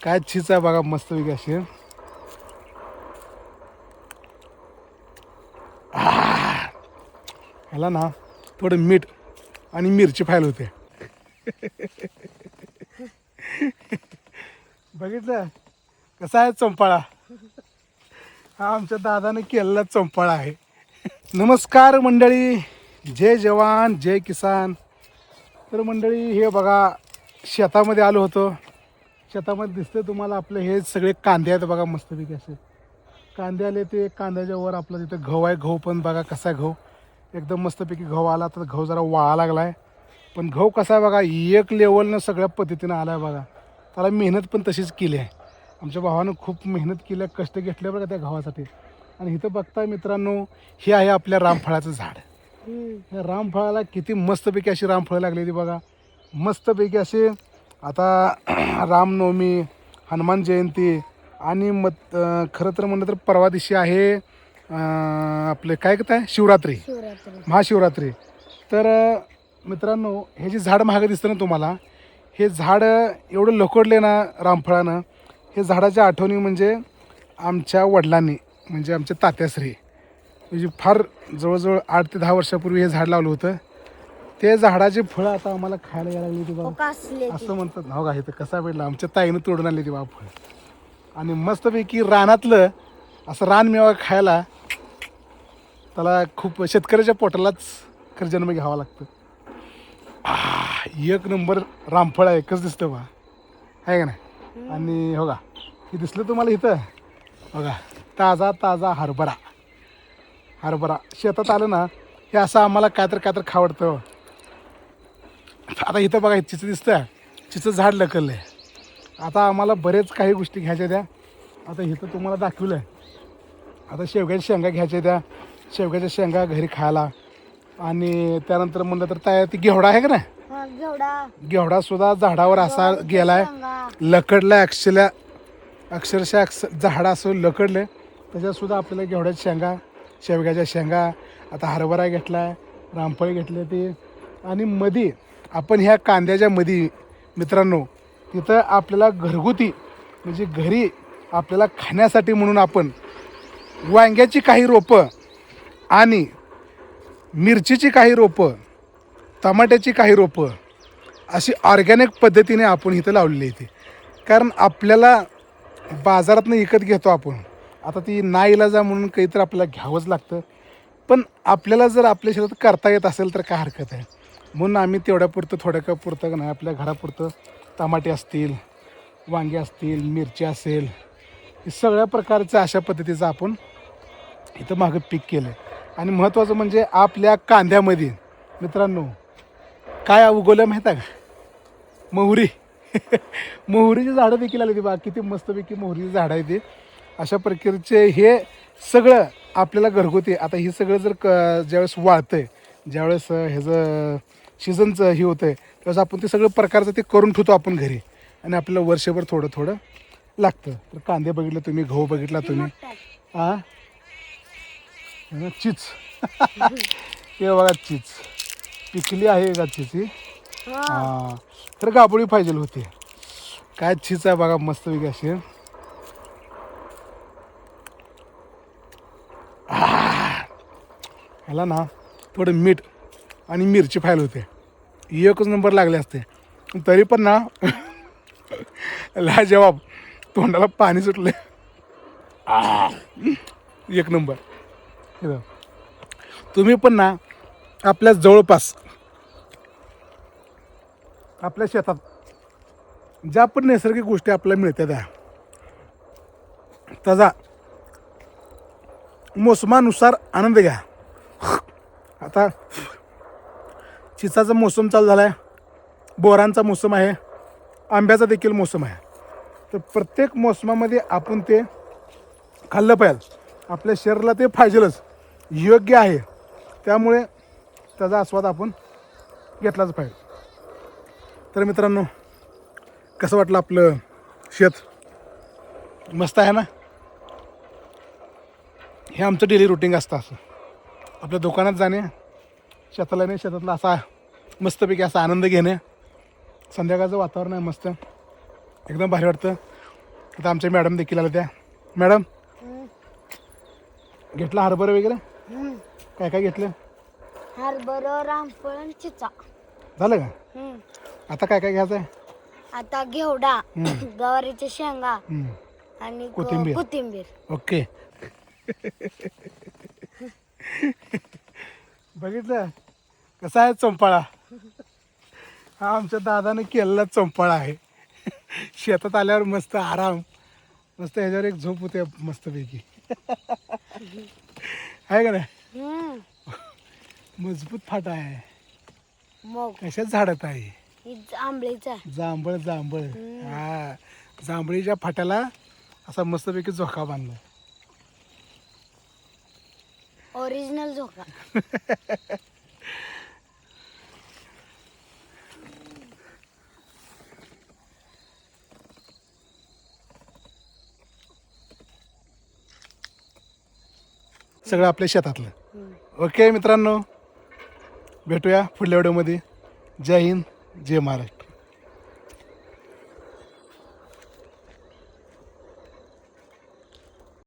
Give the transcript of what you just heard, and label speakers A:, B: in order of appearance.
A: काय चीज आहे बघा मस्त वेगळी अशी. ह्याला ना थोडं मीठ आणि मिरची फाईल होते. बघितलं कसा आहे चंपाळा. हा आमच्या दादाने केलेला चंपाळा आहे. नमस्कार मंडळी, जय जवान जय किसान. तर मंडळी हे बघा शेतामध्ये आलो होतो. शेतामध्ये दिसते तुम्हाला आपले हे सगळे कांदे आहेत बघा मस्तपैकी असे कांदे आले. ते कांद्याच्या वर आपलं तिथं गहू आहे. गहू पण बघा कसा आहे गहू, एकदम मस्तपैकी गहू आला. तर गहू जरा वाळा लागला आहे, पण गहू कसा आहे बघा एक लेवलनं सगळ्या पद्धतीनं आला आहे बघा. त्याला मेहनत पण तशीच केली आहे. आमच्या भावानं खूप मेहनत केली आहे, कष्ट घेतले बघा त्या गव्हासाठी. आणि इथं बघताय मित्रांनो, हे आहे आपल्या रामफळाचं झाड. या रामफळाला किती मस्तपैकी अशी रामफळं लागलेली बघा, मस्तपैकी असे. आता रामनवमी, हनुमान जयंती आणि खरं तर म्हणलं तर परवा दिवशी आहे आपले काय आहे शिवरात्री, महाशिवरात्री. तर मित्रांनो हे जे झाड महाग दिसतं ना तुम्हाला, हे झाड एवढं लकोडले ना रामफळानं. हे झाडाच्या आठवणी म्हणजे आमच्या वडिलांनी म्हणजे आमच्या तात्याश्री म्हणजे फार जवळजवळ 8 ते 10 वर्षापूर्वी हे झाड लावलं होतं. ते झाडाची फळं आता आम्हाला खायला यायला लागली ती बाबा, असं म्हणतात ना. हो का, इथं कसा भेटला आमच्या ताईनं तोडून आणली ती बाबा फळं. आणि मस्तपैकी रानातलं असं रानमेवा खायला त्याला खूप शेतकऱ्याच्या पोटालाच खरं जन्म घ्यावा लागतं. एक नंबर रामफळ आहे, एकच दिसतं बा आहे का नाही. आणि हो का हे दिसलं तुम्हाला इथं बघा, ताजा ताजा हरभरा. हरभरा शेतात आलं ना हे असं आम्हाला काय तर खावडतं. आता इथं बघा चिचं दिसतं, चिचं झाड लकललं आहे. आता आम्हाला बरेच काही गोष्टी घ्यायच्या त्या. आता इथं तुम्हाला दाखवलं आहे. आता शेवग्याच्या शेंगा घ्यायच्या त्या, शेवग्याच्या शेंगा घरी खायला. आणि त्यानंतर म्हणलं तर त्या ती घेवडा आहे का ना, घेवडा सुद्धा झाडावर असा गेलाय, लकडलाय. अक्षरशः झाड असं लकडलं. त्याच्यातसुद्धा आपल्याला घेवड्याच्या शेंगा, शेवग्याच्या शेंगा, आता हरभरा घेतलाय, रामफळ घेतले ते. आणि मध्ये आपण ह्या कांद्याच्या मध्ये मित्रांनो तिथं आपल्याला घरगुती म्हणजे घरी आपल्याला खाण्यासाठी म्हणून आपण वांग्याची काही रोपं आणि मिरचीची काही रोपं, टमाट्याची काही रोपं अशी ऑर्गॅनिक पद्धतीने आपण इथं लावलेली आहे. कारण आपल्याला बाजारातनं विकत घेतो आपण, आता ती नाईलाजा म्हणून काहीतरी आपल्याला घ्यावंच लागतं. पण आपल्याला जर आपल्या शेतात करता येत असेल तर काय हरकत आहे. म्हणून आम्ही तेवढ्यापुरतं थोड्या पुरतं नाही आपल्या घरापुरतं टमाटे असतील, वांगे असतील, मिरची असेल, हे सगळ्या प्रकारचं अशा पद्धतीचं आपण इथं मागं पीक केलं आहे. आणि महत्त्वाचं म्हणजे आपल्या कांद्यामध्ये मित्रांनो काय उगवलं माहीत आहे का, मोहरी. मोहरीची झाडं देखील आली ती बा, किती मस्तपैकी मोहरीची झाडं आहे. ते अशा प्रकारचे हे सगळं आपल्याला घरगुती. आता हे सगळं जर ज्यावेळेस वाळतं आहे, ज्यावेळेस ह्याचं सीझनचं हे होतं आहे, त्यावेळेस आपण ते सगळं प्रकारचं ते करून ठेवतो आपण घरी. आणि आपल्याला वर्षभर थोडं थोडं लागतं. तर कांदे बघितलं तुम्ही, गहू बघितला तुम्ही, चीज. हे बघा चीज पिकली आहे का चीज. हां तर गाबोळी पाहिजे होती. काय चीज आहे बघा मस्त वेगळी अशी. ह्याला ना थोडं मीठ आणि मिरची फाईल होते, एकच नंबर लागले असते. तरी पण ना लाजवाब, तोंडाला पाणी सुटले. एक नंबर. तुम्ही पण ना आपल्या जवळपास आपल्या शेतात ज्या पण नैसर्गिक गोष्टी आपल्याला मिळतात त्याचा मोसमानुसार आनंद घ्या. आता चिचाचा मोसम चालू झाला आहे, बोरांचा मोसम आहे, आंब्याचा देखील मोसम आहे. तर प्रत्येक मोसमामध्ये आपण ते खाल्लं पाहिजे. आपल्या शरीराला ते पाहिजेलच, योग्य आहे. त्यामुळे त्याचा आस्वाद आपण घेतलाच पाहिजे. तर मित्रांनो कसं वाटलं आपलं शेत, मस्त आहे ना. हे आमचं डेली रुटीन असतं. असं आपल्या दुकानात जाणे, शेताला येणे, शेतातला असा मस्तपैकी असा आनंद घेणे. संध्याकाळचं वातावरण आहे मस्त, एकदम भारी वाटतं. आता आमच्या मॅडम देखील आल्या त्या. मॅडम घेतला हरभरा वगैरे काय काय घेतलं?
B: हरभरा, रामफळ आणि चिचा.
A: झालं का? आता काय काय घ्यायचं आहे?
B: आता घेवडा, गवारीच्या शेंगा आणि
A: कोथिंबीर.
B: कोथिंबीर.
A: ओके. बघितलं कसा आहे चंपाळा? हा आमच्या दादाने केलेला चंपाळा आहे. शेतात आल्यावर मस्त आराम, मस्त ह्याच्यावर एक झोप होते मस्तपैकी. आहे का नाही? मजबूत फाटा आहे.
B: मग
A: कशाच झाडात आहे?
B: ही आंबळीचा.
A: जांभळ जांभळ. हा जांभळीच्या फाट्याला असा मस्तपैकी झोका बांधला.
B: ओरिजिनल झोका.
A: सगळं आपल्या शेतातलं. ओके मित्रांनो, भेटूया पुढल्या व्हिडिओमध्ये. जय हिंद, जय महाराष्ट्र.